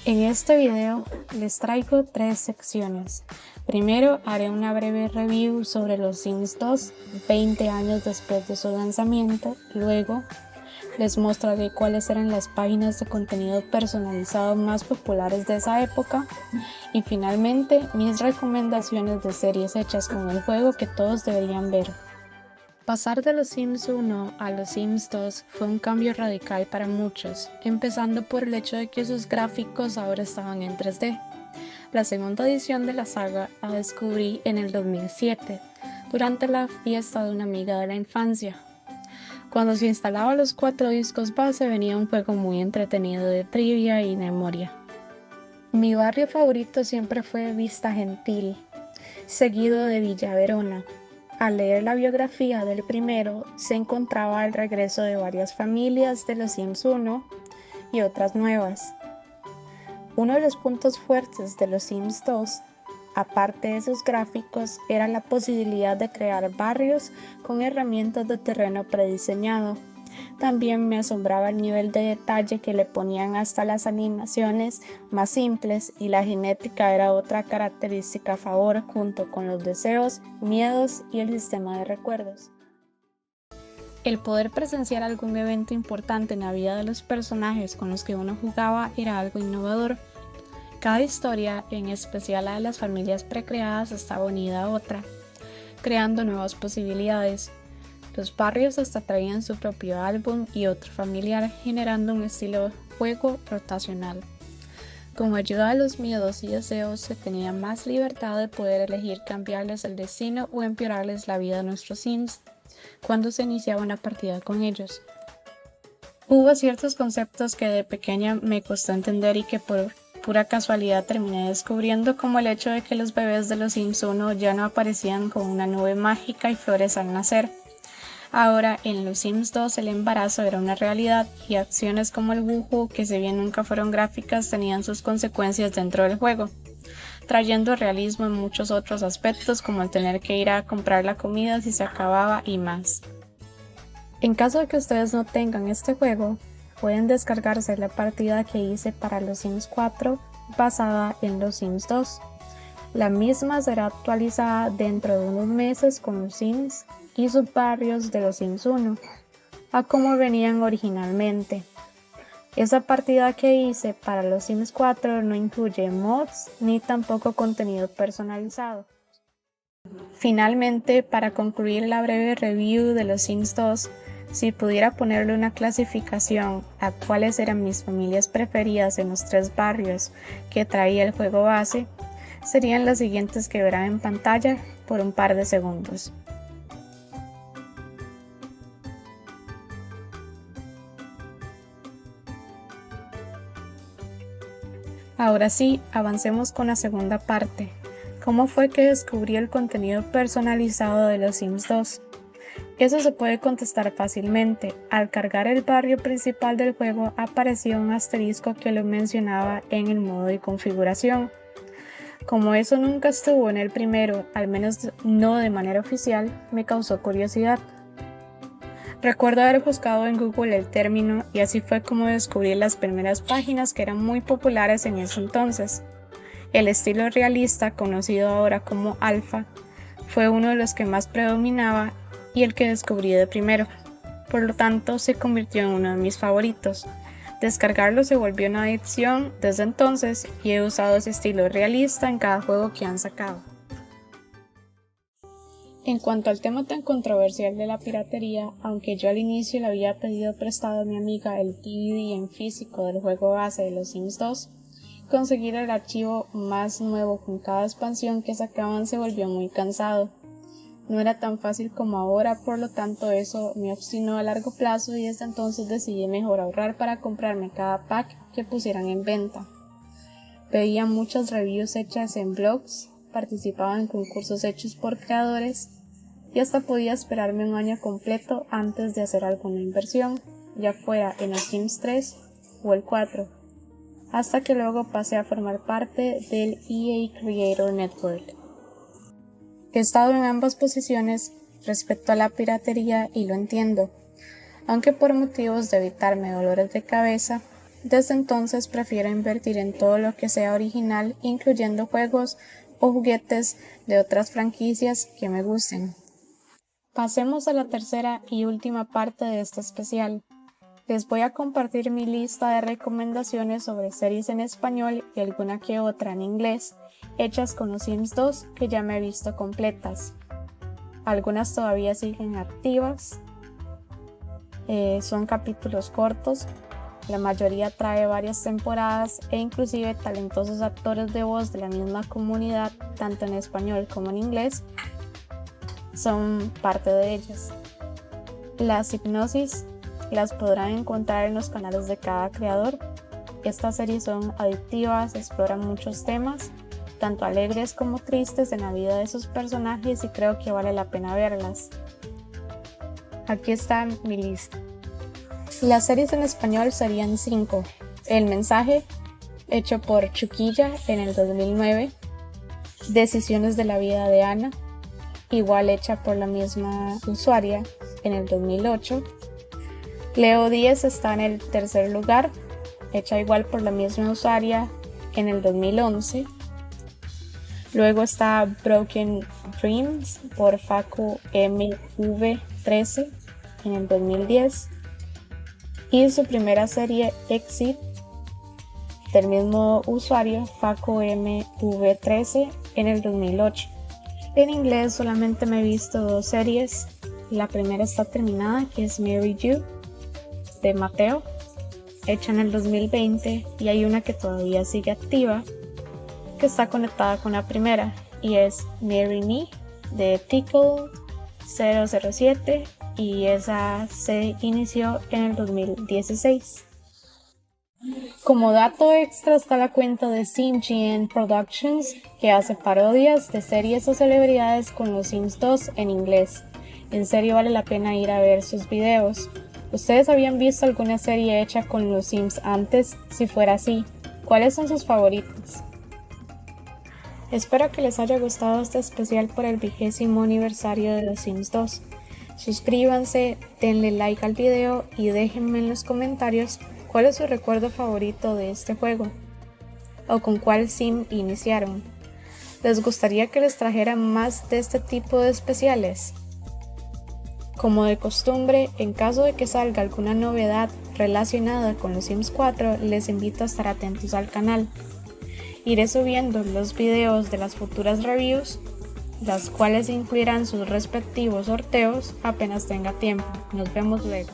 En este video les traigo 3 secciones. Primero haré una breve review sobre los Sims 2 20 años después de su lanzamiento. Luego les mostraré cuáles eran las páginas de contenido personalizado más populares de esa época. Y finalmente mis recomendaciones de series hechas con el juego que todos deberían ver. Pasar de los Sims 1 a los Sims 2 fue un cambio radical para muchos, empezando por el hecho de que sus gráficos ahora estaban en 3D. La segunda edición de la saga la descubrí en el 2007, durante la fiesta de una amiga de la infancia. Cuando se instalaba los 4 discos base venía un juego muy entretenido de trivia y memoria. Mi barrio favorito siempre fue Vista Gentil, seguido de Villa Verona. Al leer la biografía del primero, se encontraba el regreso de varias familias de los Sims 1 y otras nuevas. Uno de los puntos fuertes de los Sims 2, aparte de sus gráficos, era la posibilidad de crear barrios con herramientas de terreno prediseñado. También me asombraba el nivel de detalle que le ponían hasta las animaciones más simples, y la genética era otra característica a favor, junto con los deseos, miedos y el sistema de recuerdos. El poder presenciar algún evento importante en la vida de los personajes con los que uno jugaba era algo innovador. Cada historia, en especial la de las familias precreadas, estaba unida a otra, creando nuevas posibilidades. Los barrios hasta traían su propio álbum y otro familiar, generando un estilo de juego rotacional. Con ayuda de los miedos y deseos se tenía más libertad de poder elegir cambiarles el destino o empeorarles la vida a nuestros Sims cuando se iniciaba una partida con ellos. Hubo ciertos conceptos que de pequeña me costó entender y que por pura casualidad terminé descubriendo, como el hecho de que los bebés de los Sims 1 ya no aparecían con una nube mágica y flores al nacer. Ahora, en los Sims 2 el embarazo era una realidad, y acciones como el wuju, que si bien nunca fueron gráficas, tenían sus consecuencias dentro del juego, trayendo realismo en muchos otros aspectos, como el tener que ir a comprar la comida si se acababa y más. En caso de que ustedes no tengan este juego, pueden descargarse la partida que hice para los Sims 4 basada en los Sims 2. La misma será actualizada dentro de unos meses con los Sims y sus barrios de los Sims 1, a como venían originalmente. Esa partida que hice para los Sims 4 no incluye mods ni tampoco contenido personalizado. Finalmente, para concluir la breve review de los Sims 2, si pudiera ponerle una clasificación a cuáles eran mis familias preferidas en los 3 barrios que traía el juego base, serían las siguientes que verán en pantalla por un par de segundos. Ahora sí, avancemos con la segunda parte. ¿Cómo fue que descubrí el contenido personalizado de los Sims 2? Eso se puede contestar fácilmente. Al cargar el barrio principal del juego aparecía un asterisco que lo mencionaba en el modo de configuración. Como eso nunca estuvo en el primero, al menos no de manera oficial, me causó curiosidad. Recuerdo haber buscado en Google el término, y así fue como descubrí las primeras páginas que eran muy populares en ese entonces. El estilo realista, conocido ahora como alfa, fue uno de los que más predominaba y el que descubrí de primero. Por lo tanto, se convirtió en uno de mis favoritos. Descargarlo se volvió una adicción desde entonces, y he usado ese estilo realista en cada juego que han sacado. En cuanto al tema tan controversial de la piratería, aunque yo al inicio le había pedido prestado a mi amiga el DVD en físico del juego base de los Sims 2, conseguir el archivo más nuevo con cada expansión que sacaban se volvió muy cansado. No era tan fácil como ahora, por lo tanto eso me obstinó a largo plazo, y desde entonces decidí mejor ahorrar para comprarme cada pack que pusieran en venta. Veía muchas reviews hechas en blogs, participaba en concursos hechos por creadores, y hasta podía esperarme un año completo antes de hacer alguna inversión, ya fuera en el Sims 3 o el 4, hasta que luego pasé a formar parte del EA Creator Network. He estado en ambas posiciones respecto a la piratería y lo entiendo, aunque por motivos de evitarme dolores de cabeza, Desde entonces prefiero invertir en todo lo que sea original, incluyendo juegos o juguetes de otras franquicias que me gusten. Pasemos a la tercera y última parte de este especial. Les voy a compartir mi lista de recomendaciones sobre series en español y alguna que otra en inglés, hechas con los Sims 2 que ya me he visto completas. Algunas todavía siguen activas, son capítulos cortos, la mayoría trae varias temporadas e inclusive talentosos actores de voz de la misma comunidad, tanto en español como en inglés, son parte de ellas. Las hipnosis las podrán encontrar en los canales de cada creador. Estas series son adictivas, exploran muchos temas, tanto alegres como tristes en la vida de sus personajes y creo que vale la pena verlas. Aquí está mi lista. Las series en español serían 5. El mensaje, hecho por Chuquilla en el 2009. Decisiones de la vida de Ana, igual hecha por la misma usuaria en el 2008. Leo 10 está en el tercer lugar, hecha igual por la misma usuaria en el 2011. Luego está Broken Dreams por Facu MV13 en el 2010. Y su primera serie Exit del mismo usuario Facu MV13 en el 2008. En inglés solamente me he visto 2 series. La primera está terminada, que es Marry You de Mateo, hecha en el 2020, y hay una que todavía sigue activa, que está conectada con la primera, y es Marry Me de Tickle 007, y esa se inició en el 2016. Como dato extra está la cuenta de SimGN Productions, que hace parodias de series o celebridades con los Sims 2 en inglés. En serio vale la pena ir a ver sus videos. ¿Ustedes habían visto alguna serie hecha con los Sims antes? Si fuera así, ¿cuáles son sus favoritos? Espero que les haya gustado este especial por el 20º aniversario de los Sims 2. Suscríbanse, denle like al video y déjenme en los comentarios cuál es su recuerdo favorito de este juego o con cuál sim iniciaron. ¿Les gustaría que les trajera más de este tipo de especiales? Como de costumbre, en caso de que salga alguna novedad relacionada con los Sims 4, les invito a estar atentos al canal. Iré subiendo los videos de las futuras reviews, las cuales incluirán sus respectivos sorteos apenas tenga tiempo. Nos vemos luego.